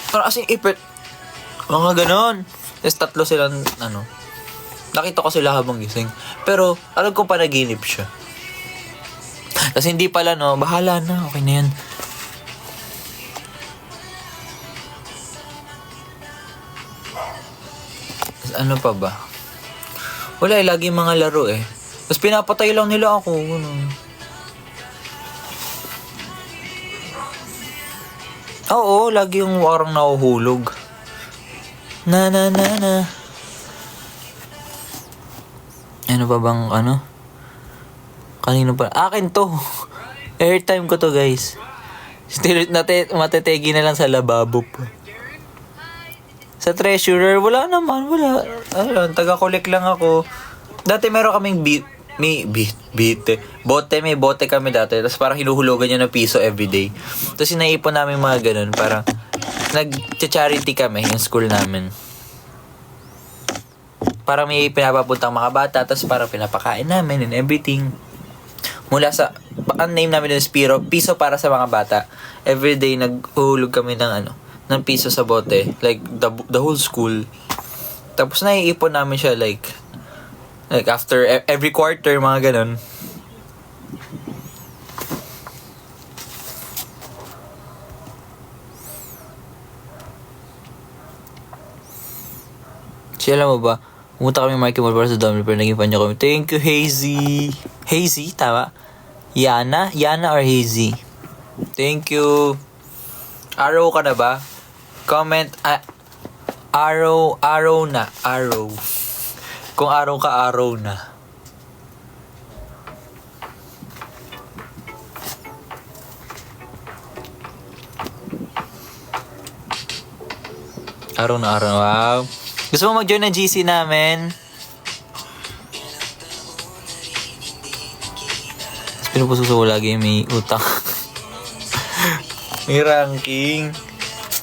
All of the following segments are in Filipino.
Parang as in, ipit. Mga ganon. Tapos tatlo silang, nakita ko sila habang gising. Pero, alam kong panaginip siya. Tapos hindi pala, bahala na, okay na yan. Tapos ano pa ba? Wala lagi mga laro Tapos pinapatay lang nila ako. Oo, lagi yung warang nahuhulog. Na. Ano pa bang Kanino pa? Akin to. Airtime ko to, guys. Still, matetegi na lang sa lababo po. Sa treasurer, wala naman. Wala. Taga-collect lang ako. Dati meron kaming may bote kami dati. Tapos parang hinuhulugan niya ng piso everyday. Tapos sinaipon namin mga ganun. Parang nag-charity kami yung school namin. Parang may pinapapuntang mga bata. Tapos parang pinapakain namin and everything. Mula sa, ang name namin yung piso para sa mga bata. Everyday naghuhulog kami ng piso sa bote. Like the whole school. Tapos naiipon namin siya like after every quarter, mga ganun. Siya, alam mo ba, pumunta kami Marky Mall para sa Domino pero naging fan niya kami. Thank you, Hazy. Hazy, tama? Yana or Hazy? Thank you. Arrow ka na ba? Comment, arrow na. Arrow. Kung araw ka, araw na. Araw na araw. Wow. Gusto mo mag-join ng GC namin? Pinupususo ko lagi may utang. May ranking.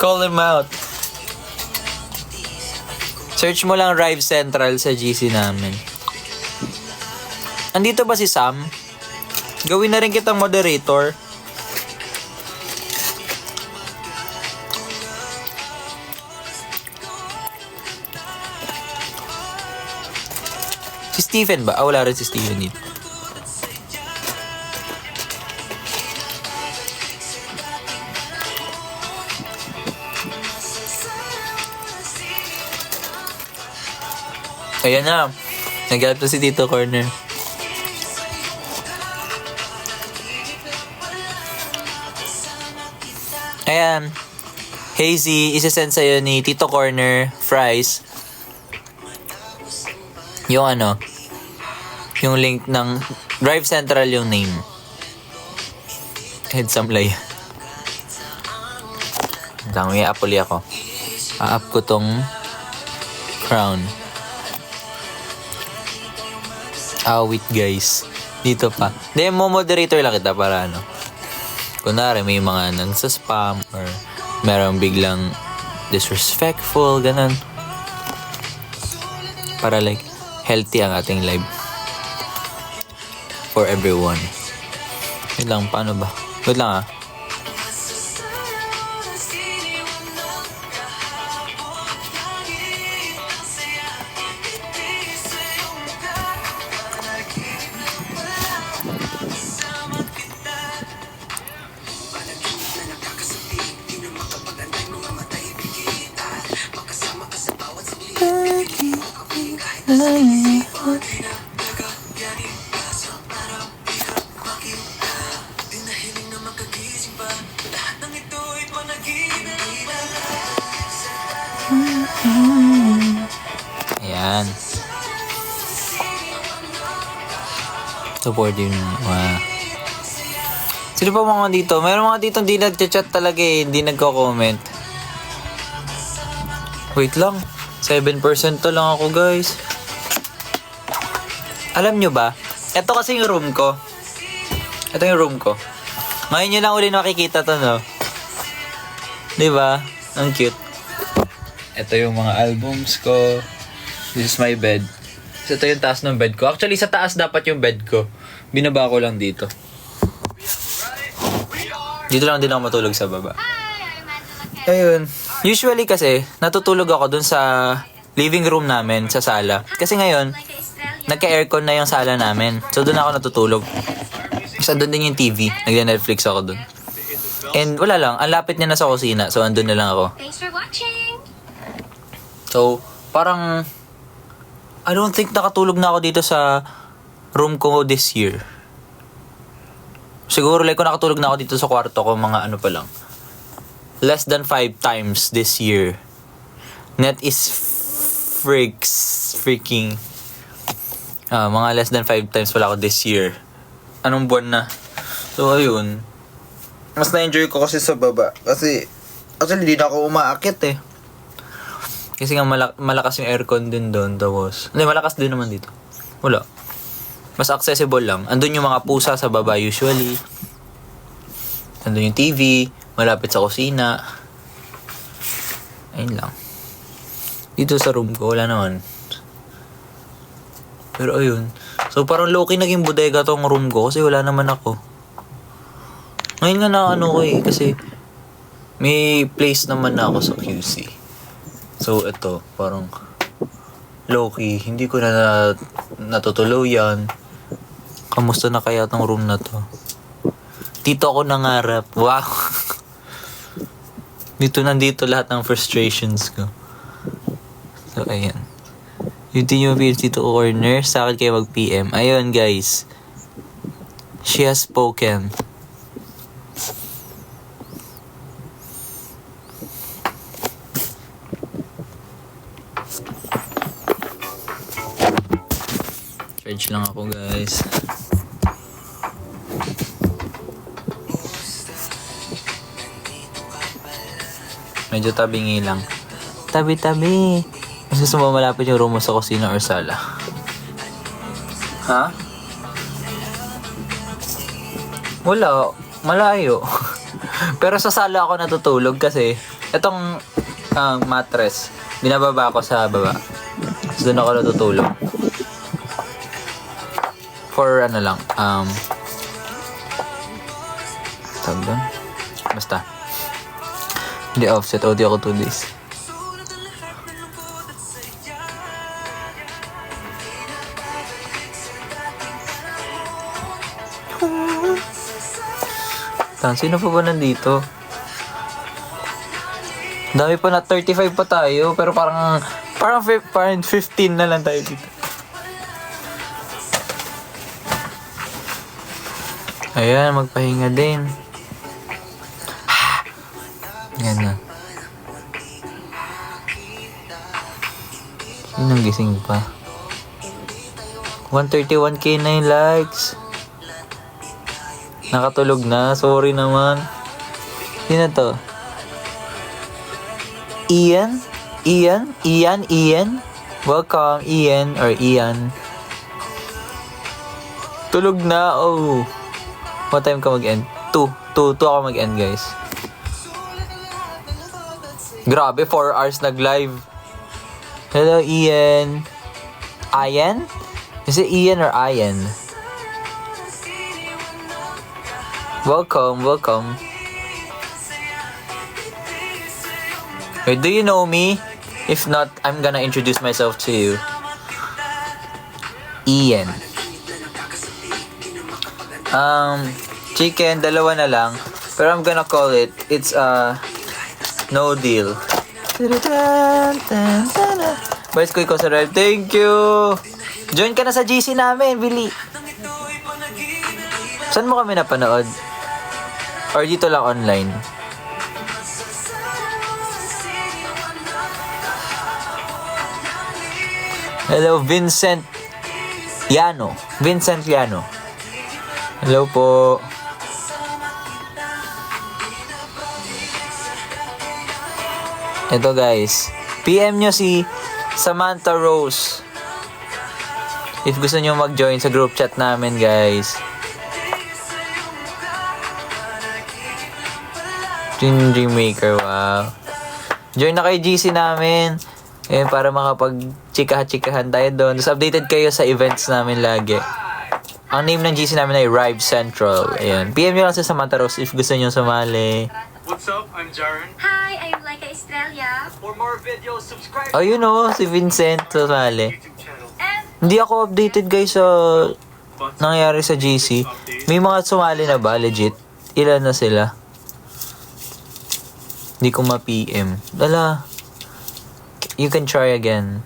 Call them out. Search mo lang Rive Central sa GC namin. Andito ba si Sam? Gawin na rin kitang moderator. Si Stephen ba? Wala rin si Stephen dito. Ayan na. Naghanap na si Tito Corner. Ayan. Hazy, isa-send sa'yo ni Tito Corner, Fries. Yung yung link ng Drive Central yung name. Headsam lay. May apuli ako. A-up ko tong crown. Wait guys. Dito pa. Hindi, moderator lang kita para kunwari may mga nagsa-spam or merong biglang disrespectful, ganun. Para like, healthy ang ating live. For everyone. Wait lang, paano ba? Wait lang Ayan. Support yun. Wow. Sino pa mga dito? Mayroon mga dito hindi nag-chat talaga hindi nagko-comment. Wait lang. 7% to lang ako, guys. Alam nyo ba? Ito kasi yung room ko. Ito yung room ko. Ngayon nyo lang uli makikita to, no? Diba? Ang cute. Ito yung mga albums ko. This is my bed. Ito yung taas ng bed ko. Actually, sa taas dapat yung bed ko. Binaba ko lang dito. Dito lang din ako matulog sa baba. Ayun. Usually kasi, natutulog ako dun sa living room namin, sa sala. Kasi ngayon, nagka-aircon na yung sala namin. So, dun ako natutulog. Kasi dun din yung TV. Nagda-Netflix ako dun. And wala lang, ang lapit niya na sa kusina. So, andun na lang ako. Thanks for watching! So, parang, I don't think nakatulog na ako dito sa room ko this year. Siguro, like, kung nakatulog na ako dito sa kwarto ko, mga ano pa lang. Less than 5 times this year. Net is freaking mga less than 5 times wala ako this year. Anong buwan na? So, ayun. Mas na-enjoy ko kasi sa baba. Kasi, actually, hindi na ako umaakit eh. Kasi nga malakas yung aircon din doon. Tapos, hindi, malakas din naman dito. Wala. Mas accessible lang. Andun yung mga pusa sa baba usually. Andun yung TV. Malapit sa kusina. Ayun lang. Dito sa room ko, wala naman. Pero ayun. So parang low-key naging bodega tong room ko kasi wala naman ako. Ngayon nga na ano ko eh. Kasi may place naman na ako sa QC. So ito, parang low-key. Hindi ko na natutuluyan. Kamusta na kaya tong room na to? Dito ako nangarap. Wow! Nandito lahat ng frustrations ko. So, ayan. Yung di nyo feel dito corner, sa akin kayo mag-PM. Ayun, guys. She has spoken. Charge lang ako, guys. Medyo tabingi lang. Tabi-tabi. Mas gusto mo malapit yung room mo sa kusina or sala? Ha? Wala. Malayo. Pero sa sala ako natutulog kasi itong mattress, binababa ko sa baba. So doon ako natutulog. For ano lang, tawag doon? Basta. Hindi offset, audio ako 2 days. Sino pa ba nandito? Dami pa na, 35 pa tayo, pero parang 15 na lang tayo dito. Ayan, magpahinga din. Yan na. Sinong gising pa? 131k na yung likes. Nakatulog na. Sorry naman. Sino to? Ian? Welcome, Ian or Ian. Tulog na. Oh. What time ka mag-end? 2 ako mag-end, guys. Grabe, 4 hours nag-live. Hello, Ian. Ian? Is it Ian or Ian? Welcome. Wait, do you know me? If not, I'm gonna introduce myself to you. Ian. Chicken, dalawa na lang. Pero I'm gonna call it, it's no deal. Boys ko sa drive. Thank you! Join ka na sa GC namin, Billy. Saan mo kami napanood? Or dito lang online? Hello, Vincent Llano. Hello po. Ito guys, PM nyo si Samantha Rose if gusto nyo mag-join sa group chat namin, guys. Dream Maker, wow. Join na kayo GC namin. Para makapag-chikahan tayo doon. Tapos updated kayo sa events namin lagi. Ang name ng GC namin ay Rive Central. Ayan. PM nyo lang sa Samantha Rose if gusto nyo sumali. What's up? I'm Jaren. Hi, I'm Laika Estrella. For more videos, subscribe Oh, you know, si Vincent sasali. YouTube channel. And Hindi ako updated guys sa nangyayari sa GC. May mga sumali na ba, legit? Ilan na sila? Hindi ko ma-PM. Dala. You can try again.